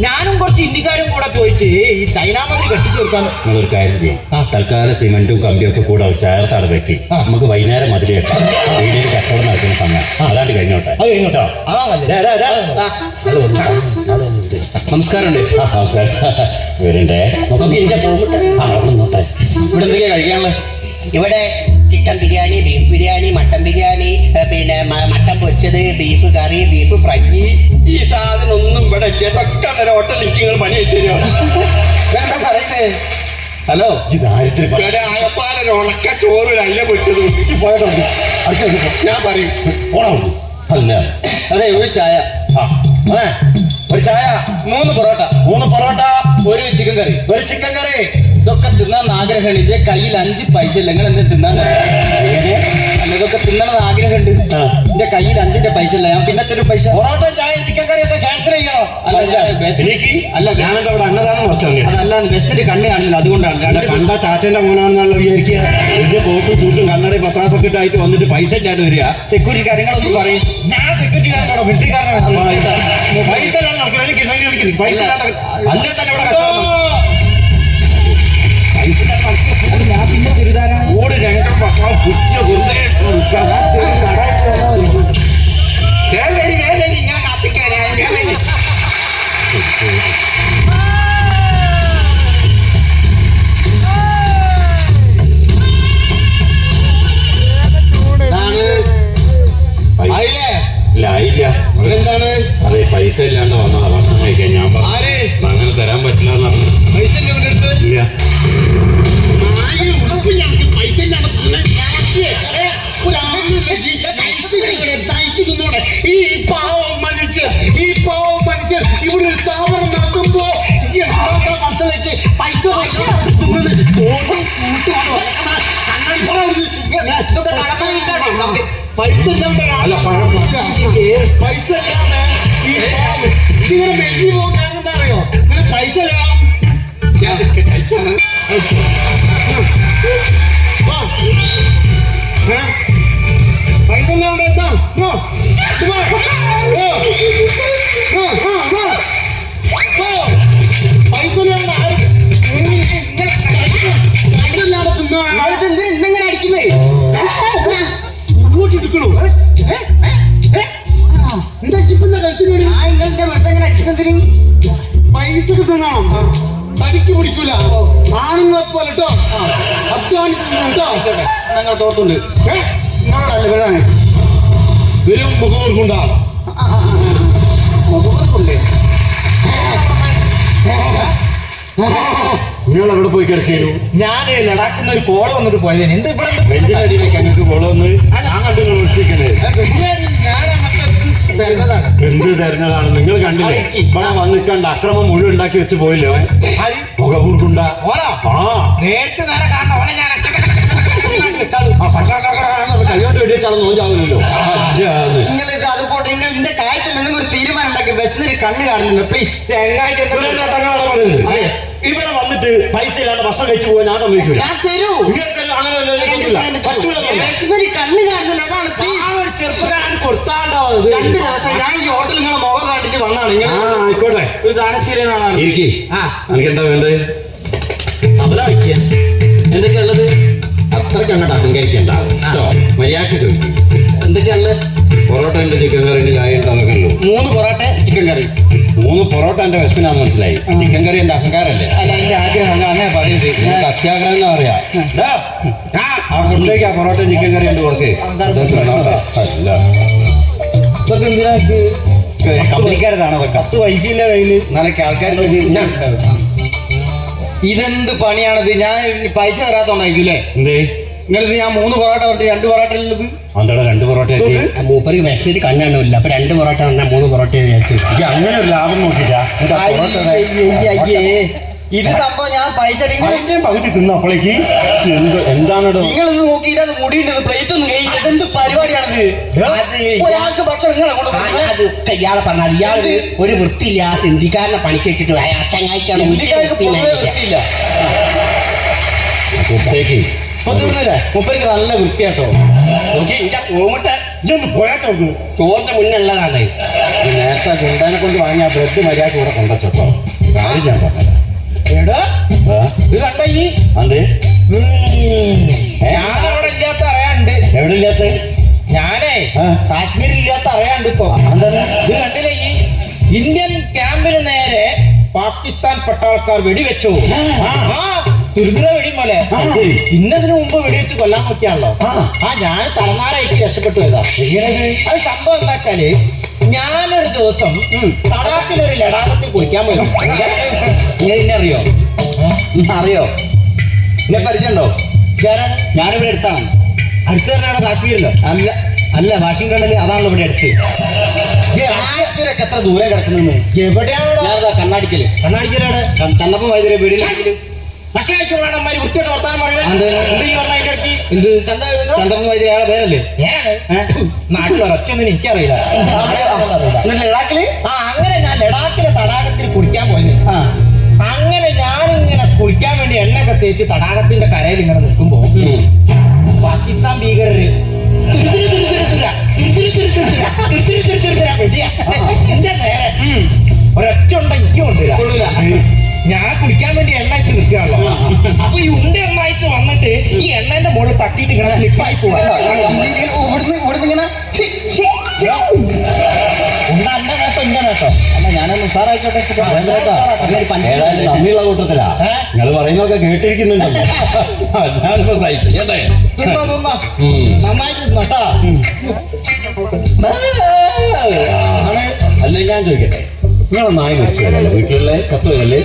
ഞാനും കുറച്ച് ഇന്ത്യക്കാരും കൂടെ പോയിട്ട് ഈ ചൈന മന്ത്രി കെട്ടിച്ചു കൊടുക്കാൻ. നിങ്ങളൊരു കാര്യം ചെയ്യും, തൽക്കാലം സിമെന്റും കമ്പിയും ഒക്കെ കൂടെ ചേർത്താണ് വെക്കി. നമുക്ക് വൈകുന്നേരം മതിൽ കെട്ടാം. വീടിന് കച്ചവടം നടക്കുന്ന സമയം അതാണ്ട് കഴിഞ്ഞോട്ടെ. അത് കഴിഞ്ഞോട്ടോ. നമസ്കാരം ഉണ്ട്. നമസ്കാരം. വരണ്ടേ നോട്ടെ. ഇവിടെ എന്തൊക്കെയാ കഴിക്കാനുള്ളത്? ഇവിടെ chicken biryani, beef biryani, mutton biryani, പിന്നെ മട്ടൻ പൊരിച്ചത്, ബീഫ് കറി, ബീഫ് ഫ്രൈ. ഈ സാധനം ഒന്നും ഇവിടെ ഇതൊക്കെ ഹോട്ടലിൽ നിങ്ങൾ പണി വെച്ചോ. എന്താ പറയുന്നേ? ഹലോ, ആയപ്പാലൊരു ഉണക്ക ചോറ് അല്ല പൊരിച്ചത് ഞാൻ പറയും. അല്ല അതെ, ഒരു ചായ. ഒരു ചായ, 3 പൊറോട്ട, 3 പൊറോട്ട, ഒരു ചിക്കൻ കറി, ഒരു ചിക്കൻ കറി. ഇതൊക്കെ തിന്നാൻ ആഗ്രഹമുണ്ട്. ഇതേ കയ്യിൽ 5 പൈസ ഇല്ല. നിങ്ങൾ എന്താ തിന്നാൻ? അല്ല, ഇതൊക്കെ തിന്നണമെന്ന് ആഗ്രഹമുണ്ട്. എന്റെ കയ്യിൽ 5 പൈസ ഇല്ല. ഞാൻ പിന്നെ തരും പൈസ. പൊറോട്ട, ചായ, ചിക്കൻ കറി ഒക്കെ ക്യാൻസൽ ചെയ്യണോ? അല്ല, ഞാനൊക്കെ അവിടെ അന്നദാനം നടത്തുന്നു. അതല്ല, ബെസ്റ്റിന് കണ്ണ് കാണില്ല, അതുകൊണ്ടാണ്. കണ്ട ടാറ്റന്റെ മോനാണെന്നുള്ള വിചാരിക്കുക. വലിയ കോട്ടും ചൂട്ടും കണ്ണടയും പത്രാസൊക്കെ ഇട്ടായിട്ട് വന്നിട്ട് പൈസ ഇല്ലാണ്ട് വരിക. സെക്യൂരിറ്റി കാര്യങ്ങളൊന്നും പറയും. ഞാൻ സെക്യൂരിറ്റിക്കാരനാണോ മിലിറ്ററിക്കാരനാണോ? പൈസ പൈസ അല്ലേ തന്നെ ഇവിടെ ഞാൻ പിന്നെ തിരുതാരാണ്. ഓട് 2 ഭക്ഷണം കുറ്റിയ വെറുതെ ഞാൻ കത്തിക്കാനാ. എന്താണ്? അതെ, പൈസ ഇല്ലാണ്ട് വന്നതാ ഭക്ഷണം കഴിക്കാൻ. ഞാൻ അങ്ങനെ തരാൻ പറ്റില്ല എന്ന് പറഞ്ഞു. പൈസ ഇല്ല. ഈ പാവം മനുഷ്യർ ഇവിടെ ഒരു സ്ഥാപനം നടത്തുമ്പോ മനസ്സിലേക്ക് പൈസ പൈസ ഇല്ലാതെ ഇങ്ങനെ വെല്ലി പോകാൻ എന്താ അറിയോ? ഇങ്ങനെ പൈസ വേണം. പൈസ ഇല്ലാതെ എന്താ? പൈസ ഇല്ലാതെ തിന്നാ അടിക്കുന്നേ. ഇങ്ങോട്ടിരിക്കണു. എന്താ ഇപ്പൊ കഴിക്കുന്നതിന്? പൈസ കിട്ടണോ? തടിക്ക് പിടിക്കൂല. ആണുങ്ങളെ പോലെ കേട്ടോ, അധ്വാനിക്കുന്നു കേട്ടോ. ഞങ്ങൾ തോർത്തുണ്ട്. നിങ്ങളോടല്ലേ വരാൻ വരും. മുഖവർക്കുണ്ടാ? മുഖവർക്കുണ്ട്. നിങ്ങൾ എവിടെ പോയി കിടക്കുന്നു? ഞാൻ ലഡാക്കിൽ ഒരു കോള വന്നിട്ട് പോയതിന്. എന്താ ഇവിടെ ബെഞ്ചിനടിയിലേക്ക് അങ്ങോട്ട് കോള വന്ന് ഞാൻ കണ്ടു. നിങ്ങൾ വിളിച്ചിരിക്കുന്നത് എന്ത് തരുന്നതാണ്? നിങ്ങൾ കണ്ടില്ലേ? ഇവിടെ വന്നിക്കണ്ട അക്രമം മുഴുവൻ ഉണ്ടാക്കി വെച്ച് പോയില്ലോ. മുഖപൂർക്കുണ്ട. നേരത്തെ നേരെ കാണണം. കൈകൊണ്ട് വെടിവെച്ചാണ് നോക്കാവില്ലല്ലോ. നിങ്ങളിത് അതുപോലെ നിങ്ങൾ ഇതിന്റെ കാര്യത്തിൽ നിങ്ങൾ ഒരു തീരുമാനം ഉണ്ടാക്കി. ബസ്സിന് കണ്ണ് കാണുന്നില്ല. പ്ലീസ് ഇവിടെ വന്നിട്ട് പൈസ ഇല്ലാണ്ട് ഭക്ഷണം കഴിച്ചു പോകാൻ ഞാൻ സമ്മതിക്കില്ല. ഞാൻ തരൂ. കണ്ണ് കാണുന്നില്ല. അതാണ് ഒരു ചെറുപ്പക്കാരൻ കൊടുത്താണ്ടോ. 2 ദിവസം ഞാൻ ഈ ഹോട്ടലിൽ നിങ്ങളെ മുഖം കണ്ടിട്ട് വന്നാണ്. ആയിക്കോട്ടെ, ഒരു ദാനശീലനാണ്. എനിക്ക് എന്താ വേണ്ടത്? തബല വയ്ക്കുക. എന്തൊക്കെയാ ഉള്ളത്? അത്രയ്ക്ക് അങ്ങോട്ട് അഹങ്കരിക്കണ്ടാവും കേട്ടോ. മര്യാദക്ക് ചോദിക്കും. എന്തൊക്കെയാണുള്ളത്? പൊറോട്ട ഉണ്ട്, ചിക്കൻ കറി ഉണ്ട്, ചായ ഉണ്ടാകുന്നല്ലോ. 3 പൊറോട്ട, ചിക്കൻ കറി. 3 പൊറോട്ട എന്റെ വിശപ്പിനാന്ന് മനസ്സിലായി. ചിക്കൻ കറി എന്റെ അഹങ്കാരല്ലേ? അല്ല, എന്റെ ആഗ്രഹം അങ്ങനെ പറയുന്നത്. നിങ്ങൾക്ക് അത്യാഗ്രഹം എന്നാ പറയാ. ആ കൊണ്ടേക്ക് ആ പൊറോട്ട ചിക്കൻ കറി ഉണ്ട് കൊടുക്ക്. അല്ല, ഇതൊക്കെ എന്തിനാക്ക്? കമ്പനിക്കാരതാണോ? 10 പൈസയില്ല കയ്യില്. നാളേക്ക് ആൾക്കാർ ഇതെന്ത് പണിയാണത്? ഞാൻ പൈസ തരാത്തോണ്ടായിരിക്കൂല്ലേ? എന്തേ നിങ്ങളിത് ഞാൻ 3 പൊറോട്ട പറഞ്ഞിട്ട് 2 പൊറോട്ട ഉള്ളത്. എന്താ 2 പൊറോട്ട? മൂപ്പർക്ക് വിശന്നിട്ട് കണ്ണാണില്ല. അപ്പൊ 2 പൊറോട്ട പറഞ്ഞാൽ 3 പൊറോട്ട വിചാരിച്ചു. അങ്ങനെ ഒരു ലാഭം നോക്കിട്ടാ. ഇത് സംഭവം ഞാൻ പൈസ പകുതി തിന്നു അപ്പോഴേക്ക് എന്താണ് നിങ്ങൾ ഇത് നോക്കിയിട്ട് അത് മുടിയുണ്ട്. പ്ലേറ്റ് ഒന്നും കഴിയില്ല. എന്ത് പരിപാടിയാണിത്? ഒരാൾക്ക് ഭക്ഷണം ഇയാളെ പറഞ്ഞാൽ ഇയാള് ഒരു വൃത്തിയില്ലാത്ത ഇന്ത്യക്കാരനെ പണിക്ക് വെച്ചിട്ട് ചങ്ങായിക്കാണ്. മുപ്പേക്ക് മുപ്പർക്ക് നല്ല വൃത്തിയാട്ടോ. നോക്കി എന്റെ കോമിട്ട് ഇതൊന്ന് പോയാട്ടോ ചോറിന്റെ മുന്നുള്ളതാണ്. നേരത്തെ ഗുണ്ടാനെ കൊണ്ട് വാങ്ങിയ ബ്രെഡ് മര്യാദ ഇവിടെ കൊണ്ടുവച്ചോട്ടോ. കാര്യം ഞാൻ പറഞ്ഞത് എടാ ഇത് കണ്ട ഈ അതെ ഞാനവിടെ ഇല്ലാത്ത അറിയാണ്ട്. എവിടെ ഇല്ലാത്ത ഞാനേ ആ. കാശ്മീരിൽ ഇല്ലാത്ത അറിയാണ്ട് ഇപ്പൊ. എന്താണ് ഇത് കണ്ടില്ലേ ഈ ഇന്ത്യൻ ക്യാമ്പിന് നേരെ പാകിസ്ഥാൻ പട്ടാളക്കാർ വെടിവെച്ചു. തുരുതുര വെടിമോലെ. ആ, ശരി. ഇന്നതിന് മുമ്പ് വെടിവെച്ച് കൊല്ലാൻ നോക്കിയാണല്ലോ. ആ. ഞാൻ തലനാരായിട്ട് രക്ഷപ്പെട്ടു പോയതാ. അത് സംഭവം എന്താ വെച്ചാല് ഞാനൊരു ദിവസം തടാക്കിലൊരു ലഡാക്കത്തിൽ കുളിക്കാൻ പോയി. ഇന്നെ അറിയോ? അറിയോ? എന്നെ പരിചയമുണ്ടോ? ഞാനിവിടെ അടുത്താണ്. അടുത്ത് തന്നെയാണ് കാശ്മീരിലോ? അല്ല അല്ല, വാഷിംഗ്ടണിൽ അതാണല്ലോ ഇവിടെ അടുത്ത്. കാശ്മീരൊക്കെ എത്ര ദൂരെ കിടക്കുന്നത്? എവിടെയാണോ ഞാനതാ കണ്ണാടിക്കല്. കണ്ണാടിക്കലാണ് ചന്നപ്പം വൈദ്യുതി വീടിനെങ്കിലും ഭക്ഷണമായിക്കോളാം വൃത്തിയായിട്ട് വർത്താനം പറയുന്നത്. എന്ത്? എന്ത് ഈ പറഞ്ഞ അതിന്റെ ഇടയ്ക്ക്? എന്ത്? ചന്ത ചന്നപ്പം വൈദ്യുതി അയാളെ പേരല്ലേ? നാട്ടിലൊരൊറ്റൊന്നും എനിക്കറിയില്ല. എന്നിട്ട് ലഡാക്കില് അങ്ങനെ ഞാൻ ലഡാക്കിലെ തടാകത്തിൽ കുളിക്കാൻ പോയത്. ആ അങ്ങനെ ഞാനിങ്ങനെ കുളിക്കാൻ വേണ്ടി എണ്ണയൊക്കെ തേച്ച് തടാകത്തിന്റെ കരയിൽ ഇങ്ങനെ നിൽക്കുമ്പോ പാകിസ്ഥാൻ ഭീകരര് എന്റെ നേരെ ഒരൊറ്റ ഉണ്ട എനിക്കും കൊണ്ടില്ല. ഞാൻ കുളിക്കാൻ വേണ്ടി എണ്ണ വെച്ച് നിൽക്കുകയാണല്ലോ. അപ്പൊ ഈ ഉണ്ട എണ്ണായിട്ട് വന്നിട്ട് ഈ എണ്ണന്റെ മുകളിൽ തട്ടിയിട്ട് ഇങ്ങനെ സ്ലിപ്പായി പോവാ. ഇവിടുന്ന് ഇങ്ങനെ ഉണ്ട എന്റെ മേത്തോ ഇന്റെ മേത്തോ? അല്ല, ഞാനൊന്ന് ഉഷാറായിക്കോട്ടെ. ഏതായാലും നന്ദിയുള്ള കൂട്ടത്തിലാ. നിങ്ങൾ പറയുന്നതൊക്കെ കേട്ടിരിക്കുന്നുണ്ടല്ലോ. ഞാനിപ്പോ സഹിക്കട്ടെ. തിന്നോ തിന്നോ, നന്നായിട്ട് തിന്നോട്ടോ. അല്ല ഞാൻ ചോദിക്കട്ടെ, നിങ്ങളെ നായ മരിച്ചു വീട്ടിലുള്ള കത്തുവല്ലേ?